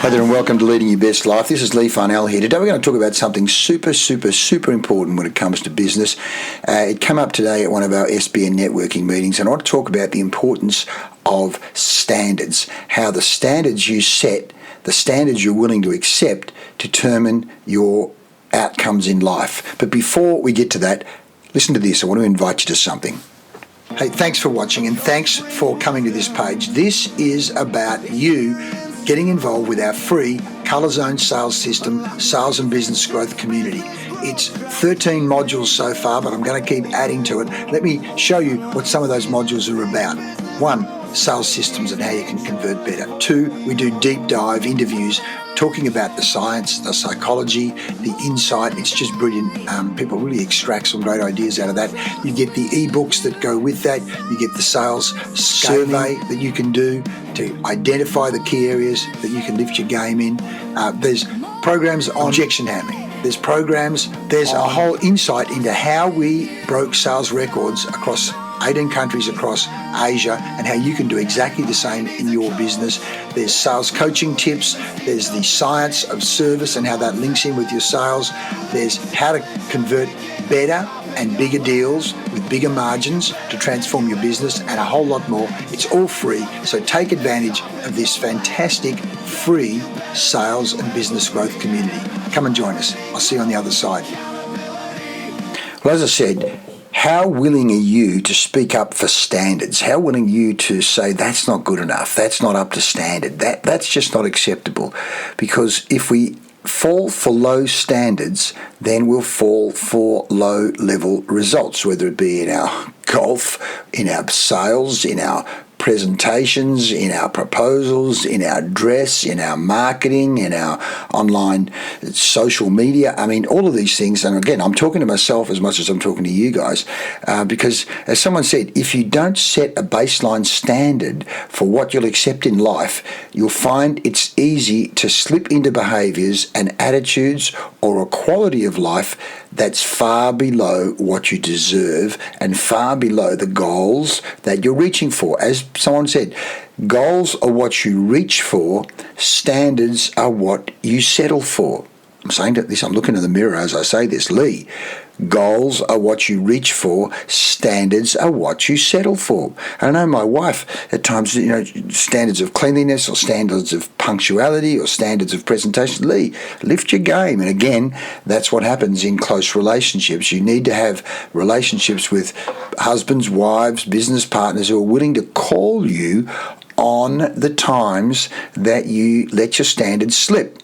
Hi there and welcome to Leading Your Best Life. This is Leigh Farnell here. Today we're going to talk about something super important when it comes to business. It came up today at one of our SBN networking meetings, and I want to talk about the importance of standards, how the standards you set, the standards you're willing to accept, determine your outcomes in life. But before we get to that, listen to this. I want to invite you to something. Hey, thanks for watching and thanks for coming to this page. This is about you getting involved with our free Colour Zone sales system, sales and business growth community. It's 13 modules so far, but I'm going to keep adding to it. Let me show you what some of those modules are about. 1, sales systems and how you can convert better. 2, we do deep dive interviews talking about the science, the psychology, the insight. It's just brilliant. People really extract some great ideas out of that. You get the ebooks that go with that. You get the sales survey that you can do to identify the key areas that you can lift your game in. There's programs on objection handling. There's programs, there's a whole insight into how we broke sales records across 18 countries across Asia and how you can do exactly the same in your business. There's sales coaching tips. There's the science of service and how that links in with your sales. There's how to convert better and bigger deals with bigger margins to transform your business and a whole lot more. It's all free, so take advantage of this fantastic free sales and business growth community. Come and join us. I'll see you on the other side. Well, as I said, how willing are you to speak up for standards? How willing are you to say that's not good enough, that's not up to standard, that's just not acceptable? Because if we fall for low standards, then we'll fall for low-level results, whether it be in our golf, in our sales, in our presentations, in our proposals, in our dress, in our marketing, in our online social media. I mean, all of these things. And again, I'm talking to myself as much as I'm talking to you guys, because as someone said, if you don't set a baseline standard for what you'll accept in life, you'll find it's easy to slip into behaviors and attitudes or a quality of life that's far below what you deserve and far below the goals that you're reaching for. As someone said, goals are what you reach for, standards are what you settle for. I'm saying this, I'm looking in the mirror as I say this. Leigh, goals are what you reach for, standards are what you settle for. And I know my wife at times, standards of cleanliness or standards of punctuality or standards of presentation. Leigh, lift your game. And again, that's what happens in close relationships. You need to have relationships with husbands, wives, business partners who are willing to call you on the times that you let your standards slip.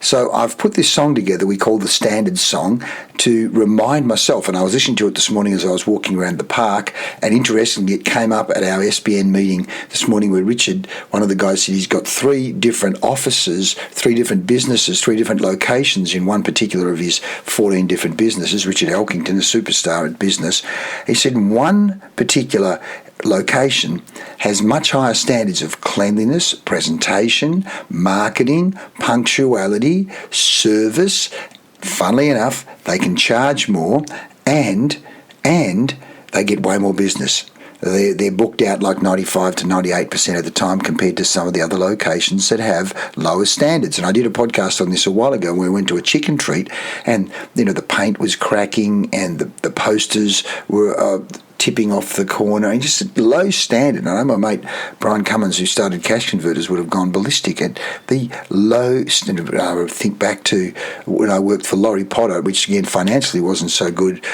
So I've put this song together we call the Standards Song to remind myself, and I was listening to it this morning as I was walking around the park, and interestingly it came up at our SBN meeting this morning where Richard, one of the guys, said he's got 3 different offices, 3 different businesses, 3 different locations in one particular of his 14 different businesses. Richard Elkington, a superstar at business, he said one particular location has much higher standards of cleanliness, presentation, marketing, punctuality, service. Funnily enough, they can charge more and they get way more business. They're booked out like 95 to 98% of the time compared to some of the other locations that have lower standards. And I did a podcast on this a while ago where we went to a chicken treat and, the paint was cracking and the posters were tipping off the corner, and just low standard. I know my mate Brian Cummins, who started Cash Converters, would have gone ballistic at the low standard. I think back to when I worked for Laurie Potter, which again financially wasn't so good.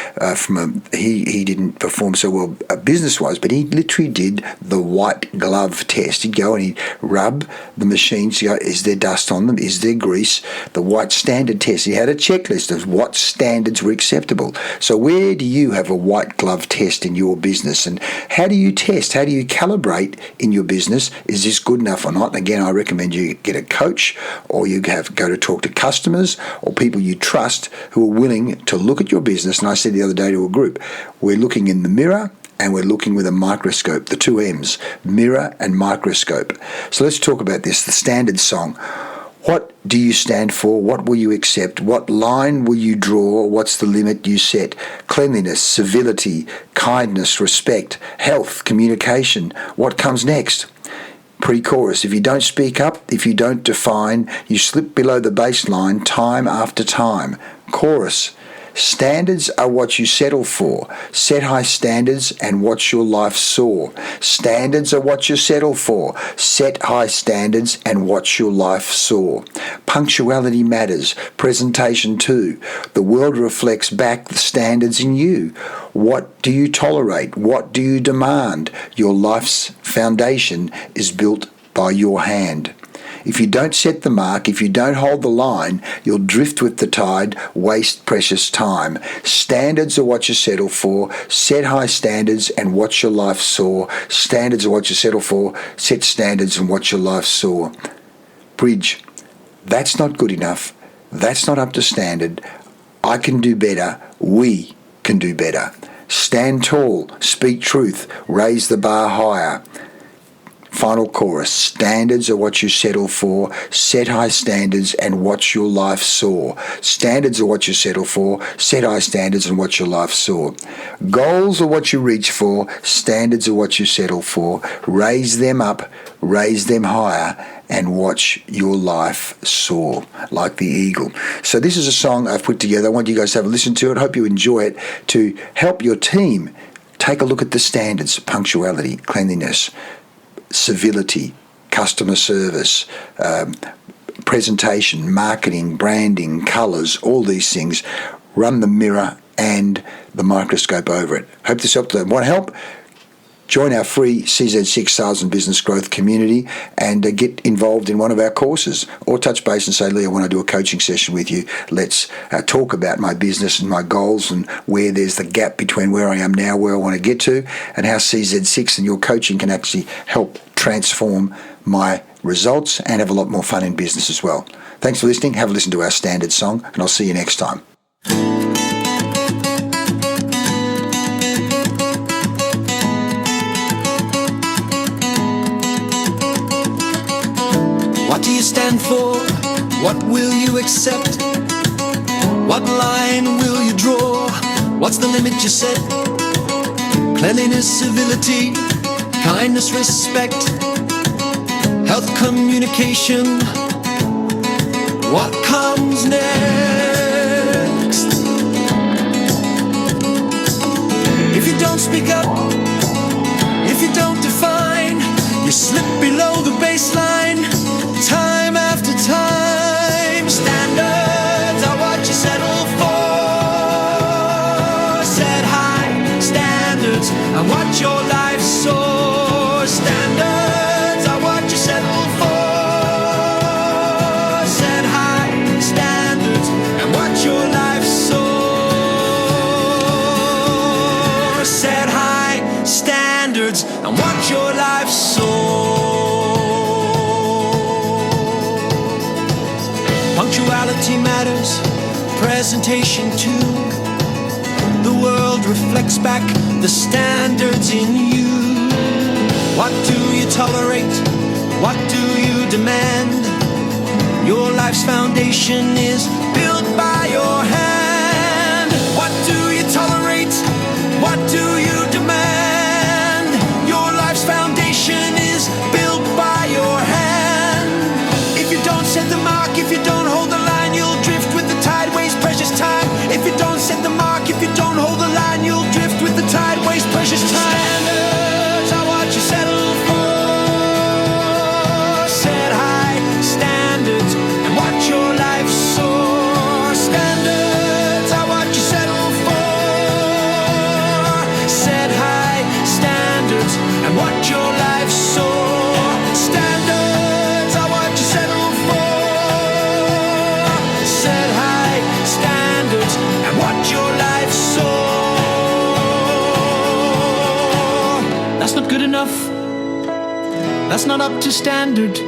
He didn't perform so well business-wise, but he literally did the white glove test. He'd go and he'd rub the machines. Go, is there dust on them? Is there grease? The white standard test. He had a checklist of what standards were acceptable. So where do you have a white glove test in your business, and how do you test, how do you calibrate in your business, is this good enough or not? And again, I recommend you get a coach, or you go to talk to customers or people you trust who are willing to look at your business. And I said the other day to a group, we're looking in the mirror and we're looking with a microscope, the 2 M's, mirror and microscope. So let's talk about this, the Standards Song. What do you stand for? What will you accept? What line will you draw? What's the limit you set? Cleanliness, civility, kindness, respect, health, communication. What comes next? Pre-chorus, if you don't speak up, if you don't define, you slip below the baseline time after time. Chorus, standards are what you settle for. Set high standards and watch your life soar. Standards are what you settle for. Set high standards and watch your life soar. Punctuality matters. Presentation too. The world reflects back the standards in you. What do you tolerate? What do you demand? Your life's foundation is built by your hand. If you don't set the mark, if you don't hold the line, you'll drift with the tide, waste precious time. Standards are what you settle for. Set high standards and watch your life soar. Standards are what you settle for. Set standards and watch your life soar. Bridge. That's not good enough. That's not up to standard. I can do better. We can do better. Stand tall. Speak truth. Raise the bar higher. Final chorus, standards are what you settle for. Set high standards and watch your life soar. Standards are what you settle for. Set high standards and watch your life soar. Goals are what you reach for. Standards are what you settle for. Raise them up, raise them higher, and watch your life soar like the eagle. So this is a song I've put together. I want you guys to have a listen to it. Hope you enjoy it to help your team take a look at the standards, punctuality, cleanliness, civility, customer service, presentation, marketing, branding, colours, all these things. Run the mirror and the microscope over it. Hope this helped. Want help? Join our free CZ6 Sales and Business Growth community and get involved in one of our courses, or touch base and say, Leigh, I want to do a coaching session with you. Let's talk about my business and my goals and where there's the gap between where I am now, where I want to get to, and how CZ6 and your coaching can actually help transform my results and have a lot more fun in business as well. Thanks for listening. Have a listen to our standard song, and I'll see you next time. What do you stand for? What will you accept? What line will you draw? What's the limit you set? Cleanliness, civility, kindness, respect, health, communication. What comes next? If you don't speak up, if you don't define, you slip below the baseline. Time after time, standards are what you settle for. Set high standards and watch your life soar. Standards are what you settle for. Set high standards and watch your life soar. Set high standards and watch your life soar. Punctuality matters, presentation too. The world reflects back the standards in you. What do you tolerate? What do you demand? Your life's foundation is built by your hand. What do you tolerate? What do you demand? Your life's foundation is built by your hand. If you don't set the mark, if you don't hold the line, you'll drift with the tide, waste precious time. If you don't set the mark, if you don't hold the line, you'll drift with the tide, waste precious time. Standards are what you settle for. Set high standards and watch your life soar. Standards are what you settle for. Set high standards and watch your life soar. Standards are what you settle for. Set high standards and watch your life soar. That's not good enough. That's not up to standard.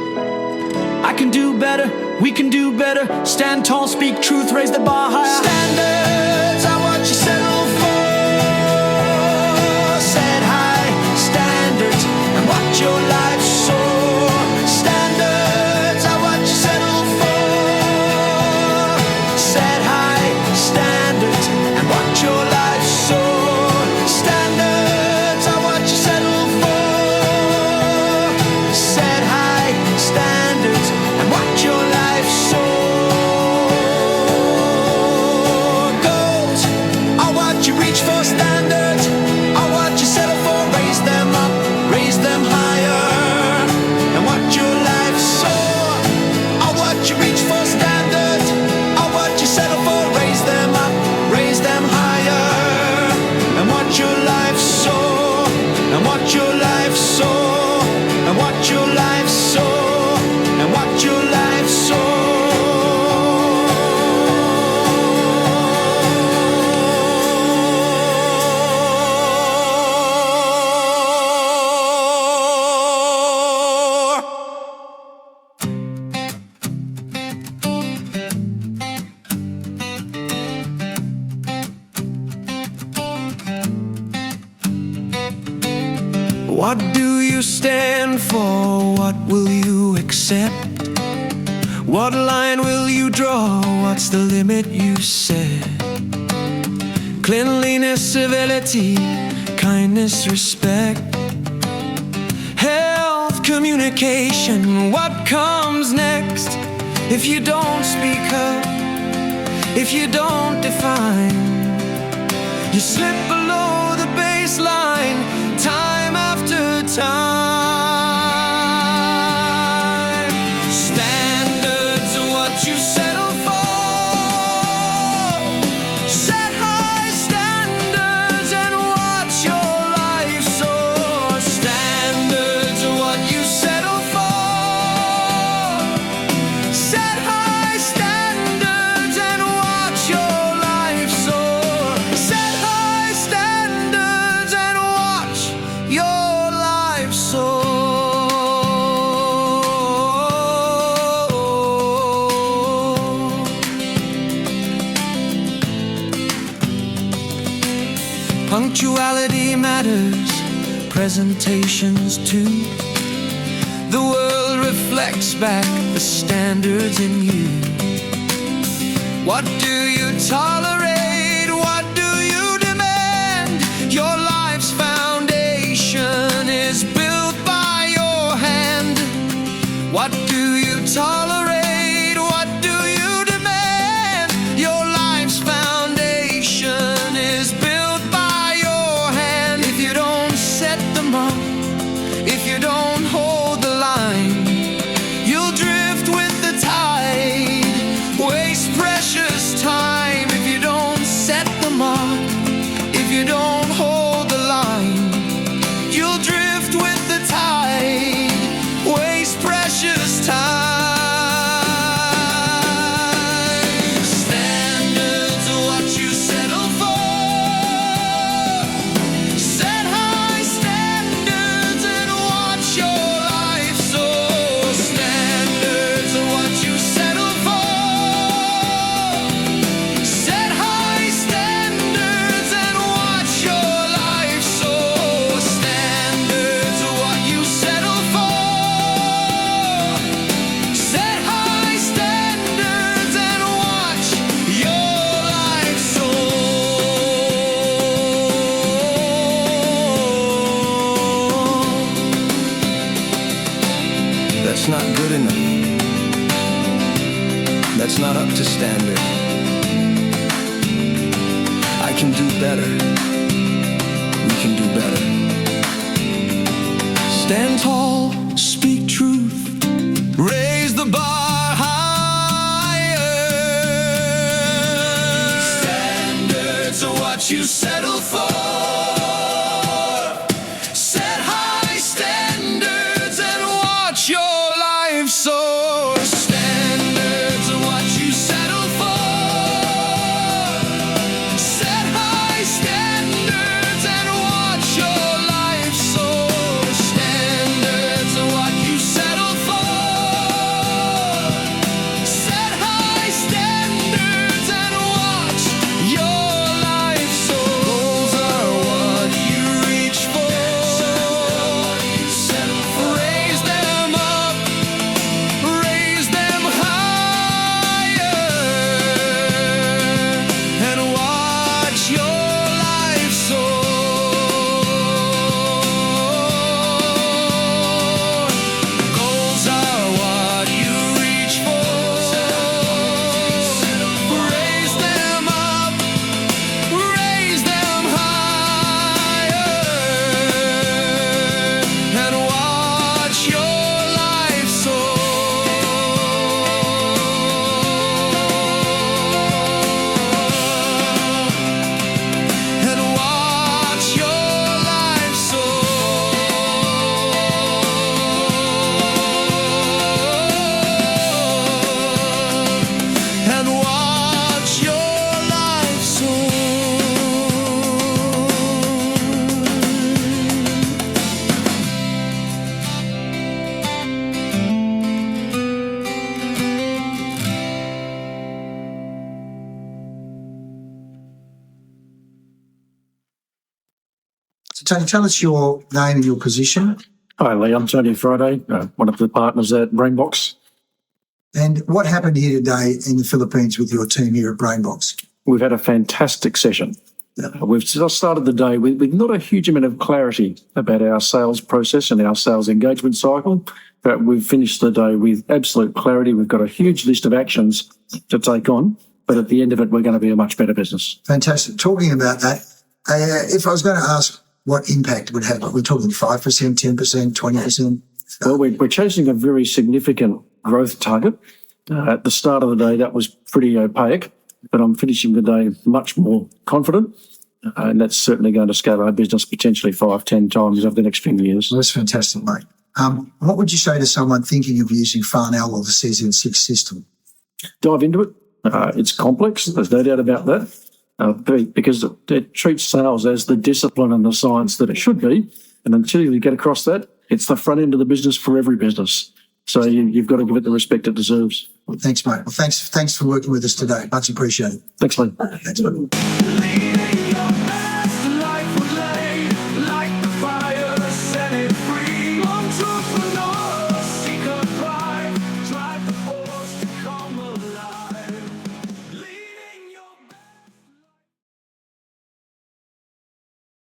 I can do better. We can do better. Stand tall, speak truth, raise the bar higher. Standards are what you settle for. Set high standards and watch your life soar. Standards are what you settle for. Set high standards and watch your life soar. Standards are what you settle for. Set What do you stand for? What will you accept? What line will you draw? What's the limit you set? Cleanliness, civility, kindness, respect, health, communication. What comes next? If you don't speak up, if you don't define, you slip below the baseline, time after time. Standards are what you settle for. Set high standards and watch your life soar. Standards are what you settle for. Set high standards and watch your life soar. Set high standards and watch your life soar. Punctuality matters, presentations too. The world reflects back the standards in you. What do you tolerate? What do you demand? Your life's foundation is built by your hand. What do you tolerate? What do you demand? Your life's foundation is built by your hand. If you don't set the mark, if you don't hold the line, you'll drift with the tide, waste precious time. If you don't set the mark, if you don't hold the line, you'll drift with the tide, waste precious time. Standards are what you settle for. Set high standards and watch your life soar. Standards are what you settle for. Set high standards and watch your life soar. Standards are what you settle for. Set high standards and watch your life soar. That's not good enough. That's not up to standard. I can do better. We can do better. Stand tall, speak truth, raise the bar higher. Standards are what you settle for. Set high standards and watch your life soar. Standards are what you settle for. Set high standards and watch your life soar. Standards are what you settle for. Set high standards and watch your life soar. Goals are what you reach for. Raise them up, raise Tony, tell us your name and your position. Hi, Lee. I'm Tony Friday, one of the partners at Brainbox. And what happened here today in the Philippines with your team here at Brainbox? We've had a fantastic session. We've just started the day with not a huge amount of clarity about our sales process and our sales engagement cycle, but we've finished the day with absolute clarity. We've got a huge list of actions to take on, but at the end of it, we're going to be a much better business. Fantastic. Talking about that, if I was going to ask what impact it would have, we're talking 5%, 10%, 20%? Well, we're chasing a very significant growth target. At the start of the day, that was pretty opaque, but I'm finishing the day much more confident, and that's certainly going to scale our business potentially 5-10 times over the next few years. Well, that's fantastic, mate. What would you say to someone thinking of using Farnell or the CZ6 system? Dive into it. It's complex, there's no doubt about that, because it treats sales as the discipline and the science that it should be, and until you get across that, it's the front end of the business for every business. So you've got to give it the respect it deserves. Well, thanks, mate. Well, thanks for working with us today. Much appreciated. Thanks, Lee. Thanks, mate.